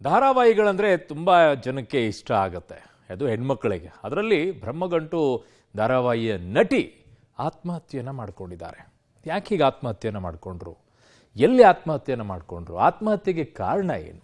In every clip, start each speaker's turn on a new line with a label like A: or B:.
A: ಧಾರಾವಾಹಿಗಳಂದರೆ ತುಂಬ ಜನಕ್ಕೆ ಇಷ್ಟ ಆಗುತ್ತೆ, ಅದು ಹೆಣ್ಮಕ್ಕಳಿಗೆ. ಅದರಲ್ಲಿ ಬ್ರಹ್ಮಗಂಟು ಧಾರಾವಾಹಿಯ ನಟಿ ಆತ್ಮಹತ್ಯೆಯನ್ನು ಮಾಡಿಕೊಂಡಿದ್ದಾರೆ. ಯಾಕೆ ಹೀಗೆ ಆತ್ಮಹತ್ಯೆಯನ್ನು ಮಾಡಿಕೊಂಡ್ರು? ಎಲ್ಲಿ ಆತ್ಮಹತ್ಯೆಯನ್ನು ಮಾಡಿಕೊಂಡ್ರು? ಆತ್ಮಹತ್ಯೆಗೆ ಕಾರಣ ಏನು?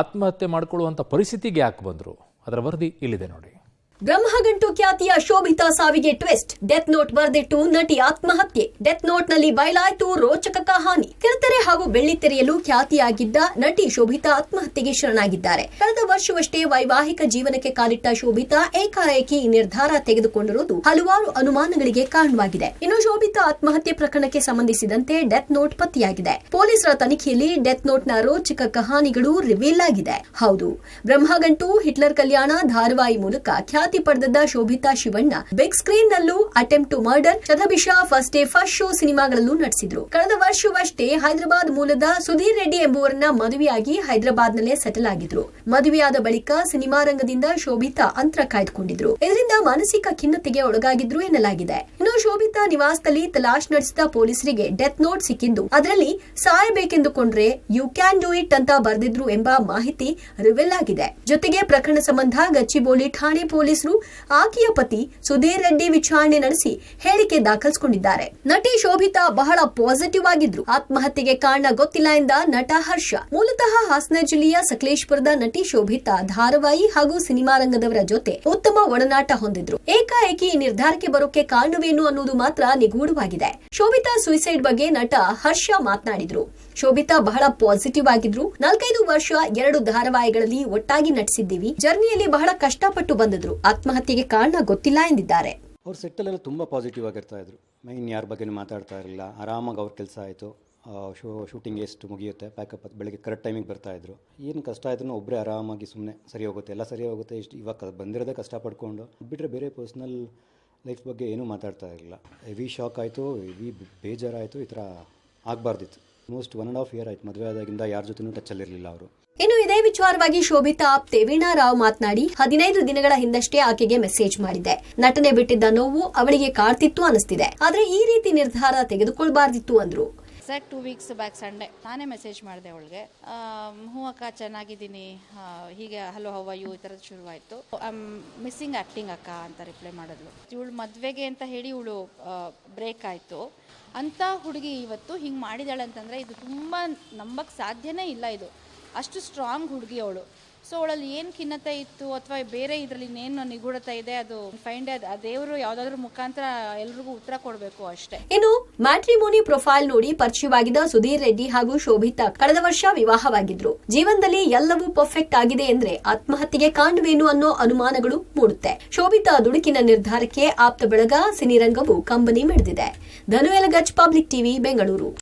A: ಆತ್ಮಹತ್ಯೆ ಮಾಡಿಕೊಳ್ಳುವಂಥ ಪರಿಸ್ಥಿತಿಗೆ ಯಾಕೆ ಬಂದರು? ಅದರ ವರದಿ ಇಲ್ಲಿದೆ ನೋಡಿ.
B: ಬ್ರಹ್ಮಗಂಟು ಖ್ಯಾತಿಯ ಶೋಭಿತಾ ಸಾವಿಗೆ ಟ್ವಿಸ್ಟ್. ಡೆತ್ ನೋಟ್ ಬರೆದಿಟ್ಟು ನಟಿ ಆತ್ಮಹತ್ಯೆ. ಡೆತ್ ನೋಟ್ ನಲ್ಲಿ ಬಯಲಾಯಿತು ರೋಚಕ ಕಹಾನಿ. ಕಿರುತೆರೆ ಹಾಗೂ ಬೆಳ್ಳಿತೆರೆಯಲು ಖ್ಯಾತಿಯಾಗಿದ್ದ ನಟಿ ಶೋಭಿತಾ ಆತ್ಮಹತ್ಯೆಗೆ ಶರಣಾಗಿದ್ದಾರೆ. ಕಳೆದ ವರ್ಷವಷ್ಟೇ ವೈವಾಹಿಕ ಜೀವನಕ್ಕೆ ಕಾಲಿಟ್ಟ ಶೋಭಿತಾ ಏಕಾಏಕಿ ಈ ನಿರ್ಧಾರ ತೆಗೆದುಕೊಂಡಿರುವುದು ಹಲವಾರು ಅನುಮಾನಗಳಿಗೆ ಕಾರಣವಾಗಿದೆ. ಇನ್ನು ಶೋಭಿತಾ ಆತ್ಮಹತ್ಯೆ ಪ್ರಕರಣಕ್ಕೆ ಸಂಬಂಧಿಸಿದಂತೆ ಡೆತ್ ನೋಟ್ ಪತ್ತೆಯಾಗಿದೆ. ಪೊಲೀಸರ ತನಿಖೆಯಲ್ಲಿ ಡೆತ್ ನೋಟ್ ನ ರೋಚಕ ಕಹಾನಿಗಳು ರಿವೀಲ್ ಆಗಿದೆ. ಹೌದು, ಬ್ರಹ್ಮಗಂಟು ಹಿಟ್ಲರ್ ಕಲ್ಯಾಣ ಧಾರಾವಾಹಿ ಮೂಲಕ ಖ್ಯಾತಿ ಪಡೆದ ಶೋಭಿತಾ ಶಿವಣ್ಣ ಬಿಗ್ ಸ್ಕ್ರೀನ್ ನಲ್ಲೂ attempt to murder, Shatabhisha, first day first show ಸಿನಿಮಾಗಳಲ್ಲೂ ನಟಿಸಿದ್ರು. ಕಳೆದ ವರ್ಷವಷ್ಟೇ ಹೈದರಾಬಾದ್ ಮೂಲದ ಸುಧೀರ್ ರೆಡ್ಡಿ ಎಂಬುವರನ್ನ ಮದುವೆಯಾಗಿ ಹೈದರಾಬಾದ್ ನಲ್ಲೇ ಸೆಟಲ್ ಆಗಿದ್ರು. ಮದುವೆಯಾದ ಬಳಿಕ ಸಿನಿಮಾ ರಂಗದಿಂದ ಶೋಭಿತಾ ಅಂತರ ಕಾಯ್ದುಕೊಂಡಿದ್ರು. ಇದರಿಂದ ಮಾನಸಿಕ ಖಿನ್ನತೆಗೆ ಒಳಗಾಗಿದ್ರು ಎನ್ನಲಾಗಿದೆ. ಇನ್ನು ಶೋಭಿತಾ ನಿವಾಸದಲ್ಲಿ ತಲಾಶ್ ನಡೆಸಿದ ಪೊಲೀಸರಿಗೆ ಡೆತ್ ನೋಟ್ ಸಿಕ್ಕಿದ್ದು ಅದರಲ್ಲಿ ಸಾಯಬೇಕೆಂದುಕೊಂಡ್ರೆ ಯು ಕ್ಯಾನ್ ಡೂ ಇಟ್ ಅಂತ ಬರೆದಿದ್ರು ಎಂಬ ಮಾಹಿತಿ ರಿವೀಲ್ ಆಗಿದೆ. ಜೊತೆಗೆ ಪ್ರಕರಣ ಸಂಬಂಧ ಗಚ್ಚಿಬೋಳಿ ಠಾಣೆ ಪೊಲೀಸರು ಆಕೆಯ ಪತಿ ಸುಧೀರ್ ರೆಡ್ಡಿ ವಿಚಾರಣೆ ನಡೆಸಿ ಹೇಳಿಕೆ ದಾಖಲಿಸಿಕೊಂಡಿದ್ದಾರೆ. ನಟಿ ಶೋಭಿತಾ ಬಹಳ ಪಾಸಿಟಿವ್ ಆಗಿದ್ರು. ಆತ್ಮಹತ್ಯೆಗೆ ಕಾರಣ ಗೊತ್ತಿಲ್ಲ ಎಂದ ನಟ ಹರ್ಷ. ಮೂಲತಃ ಹಾಸನ ಜಿಲ್ಲೆಯ ಸಕಲೇಶಪುರದ ನಟಿ ಶೋಭಿತಾ ಧಾರಾವಾಹಿ ಹಾಗೂ ಸಿನಿಮಾ ರಂಗದವರ ಜೊತೆ ಉತ್ತಮ ಒಡನಾಟ ಹೊಂದಿದ್ರು. ಏಕಾಏಕಿ ಈ ನಿರ್ಧಾರಕ್ಕೆ ಬರೋಕೆ ಕಾರಣವೇನು ಅನ್ನೋದು ಮಾತ್ರ ನಿಗೂಢವಾಗಿದೆ. ಶೋಭಿತಾ ಸುಯಿಸೈಡ್ ಬಗ್ಗೆ ನಟ ಹರ್ಷ ಮಾತನಾಡಿದ್ರು. ಶೋಭಿತಾ ಬಹಳ ಪಾಸಿಟಿವ್ ಆಗಿದ್ರು. 4-5 ವರ್ಷ 2 ಧಾರಾವಾಹಿಗಳಲ್ಲಿ ಒಟ್ಟಾಗಿ ನಟಿಸಿದ್ದೀವಿ. ಜರ್ನಿಯಲ್ಲಿ ಬಹಳ ಕಷ್ಟಪಟ್ಟು ಬಂದಿದ್ರು. ಆತ್ಮಹತ್ಯೆಗೆ ಕಾರಣ ಗೊತ್ತಿಲ್ಲ ಎಂದಿದ್ದಾರೆ.
C: ಅವ್ರ ಸೆಟ್ಟಲ್ಲೆಲ್ಲ ತುಂಬ ಪಾಸಿಟಿವ್ ಆಗಿರ್ತಾ ಇದ್ರು. ಮೈನ್ ಯಾರ ಬಗ್ಗೆನೂ ಮಾತಾಡ್ತಾ ಇರಲಿಲ್ಲ. ಆರಾಮಾಗಿ ಅವ್ರ ಕೆಲಸ ಆಯಿತು. ಶೂಟಿಂಗ್ ಎಷ್ಟು ಮುಗಿಯುತ್ತೆ, ಪ್ಯಾಕಪ್ ಬೆಳಗ್ಗೆ ಕರೆಕ್ಟ್ ಟೈಮಿಗೆ ಬರ್ತಾಯಿದ್ರು. ಏನು ಕಷ್ಟ ಆದ್ರೂ ಒಬ್ಬರೇ ಆರಾಮಾಗಿ ಸುಮ್ಮನೆ ಸರಿ ಹೋಗುತ್ತೆ, ಎಲ್ಲ ಸರಿ ಹೋಗುತ್ತೆ, ಇಷ್ಟು ಇವಾಗ ಬಂದಿರೋದೇ ಕಷ್ಟಪಡ್ಕೊಂಡು ಬಿಟ್ಟರೆ ಬೇರೆ ಪರ್ಸ್ನಲ್ ಲೈಫ್ ಬಗ್ಗೆ ಏನೂ ಮಾತಾಡ್ತಾ ಇರಲಿಲ್ಲ. ಹೆವಿ ಶಾಕ್ ಆಯಿತು, ಹೆವಿ ಬೇಜಾರಾಯಿತು. ಈ ಥರ ಆಗಬಾರ್ದಿತ್ತು. ಆಲ್ಮೋಸ್ಟ್ 1.5 year ಆಯ್ತು ಮದುವೆ ಆದಾಗಿಂದ ಯಾರ ಜೊತೆನೂ ಟಚ್ಚಲ್ಲಿರಲಿಲ್ಲ ಅವರು.
B: ಇನ್ನು ಇದೇ ವಿಚಾರವಾಗಿ ಶೋಭಿತಾ ಆಪ್ತೆ ವೀಣಾ ರಾವ್ ಮಾತನಾಡಿ 15 ದಿನಗಳ ಹಿಂದಷ್ಟೇ ಆಕೆಗೆ ಮೆಸೇಜ್ ಮಾಡಿದ್ದೆ. ನಟನೆ ಬಿಟ್ಟಿದ್ದ ನೋವು ಅವಳಿಗೆ ಕಾಡ್ತಿತ್ತು ಅನಿಸ್ತಿದೆ. ಆದ್ರೆ ಈ ರೀತಿ ನಿರ್ಧಾರ ತೆಗೆದುಕೊಳ್ಬಾರ್ದಿತ್ತು ಅಂದ್ರು.
D: 2 weeks ಬ್ಯಾಕ್ ಸಂಡೇ ನಾನೇ ಮೆಸೇಜ್ ಮಾಡಿದೆ ಅವಳಿಗೆ. ಹ್ಞೂ ಅಕ್ಕ ಚೆನ್ನಾಗಿದ್ದೀನಿ, ಹೀಗೆ ಹಲೋ ಹೌ ಆರ್ ಯು ಈ ಥರದ್ದು ಶುರುವಾಯಿತು. ಐ ಆಮ್ ಮಿಸ್ಸಿಂಗ್ ಆ್ಯಕ್ಟಿಂಗ್ ಅಕ್ಕ ಅಂತ ರಿಪ್ಲೈ ಮಾಡಿದ್ಲು. ಇವಳು ಮದುವೆಗೆ ಅಂತ ಹೇಳಿ ಇವಳು ಬ್ರೇಕ್ ಆಯಿತು ಅಂತ ಹುಡುಗಿ ಇವತ್ತು ಹಿಂಗೆ ಮಾಡಿದಾಳೆ ಅಂತಂದರೆ ಇದು ತುಂಬ ನಂಬಕ್ಕೆ ಸಾಧ್ಯನೇ ಇಲ್ಲ. ಇದು ಅಷ್ಟು ಸ್ಟ್ರಾಂಗ್ ಹುಡುಗಿ ಅವಳು. ಸೊ ಅವಳಲ್ಲಿ ಏನು ಖಿನ್ನತೆ ಇತ್ತು ಅಥವಾ ಬೇರೆ ಇದರಲ್ಲಿ ಇನ್ನೇನು ನಿಗೂಢತೆ ಇದೆ ಅದು ಫೈಂಡ್ ದೇವರು ಯಾವುದಾದ್ರೂ ಮುಖಾಂತರ ಎಲ್ರಿಗೂ ಉತ್ತರ ಕೊಡಬೇಕು ಅಷ್ಟೇ.
B: ಇನ್ನು ಮ್ಯಾಟ್ರಿಮೋನಿ ಪ್ರೊಫೈಲ್ ನೋಡಿ ಪರಿಚಯವಾಗಿದ್ದ ಸುಧೀರ್ ರೆಡ್ಡಿ ಹಾಗೂ ಶೋಭಿತಾ ಕಳೆದ ವರ್ಷ ವಿವಾಹವಾಗಿದ್ರು. ಜೀವನದಲ್ಲಿ ಎಲ್ಲವೂ ಪರ್ಫೆಕ್ಟ್ ಆಗಿದೆ ಎಂದ್ರೆ ಆತ್ಮಹತ್ಯೆಗೆ ಕಾರಣವೇನು ಅನ್ನೋ ಅನುಮಾನಗಳು ಮೂಡುತ್ತೆ. ಶೋಭಿತಾ ದುಡುಕಿನ ನಿರ್ಧಾರಕ್ಕೆ ಆಪ್ತ ಬಳಗ ಸಿನಿರಂಗವು ಕಂಬನಿ ಮಿಡಿದಿದೆ. ಧನು ಎಲಗಚ್, ಪಬ್ಲಿಕ್ ಟಿವಿ, ಬೆಂಗಳೂರು.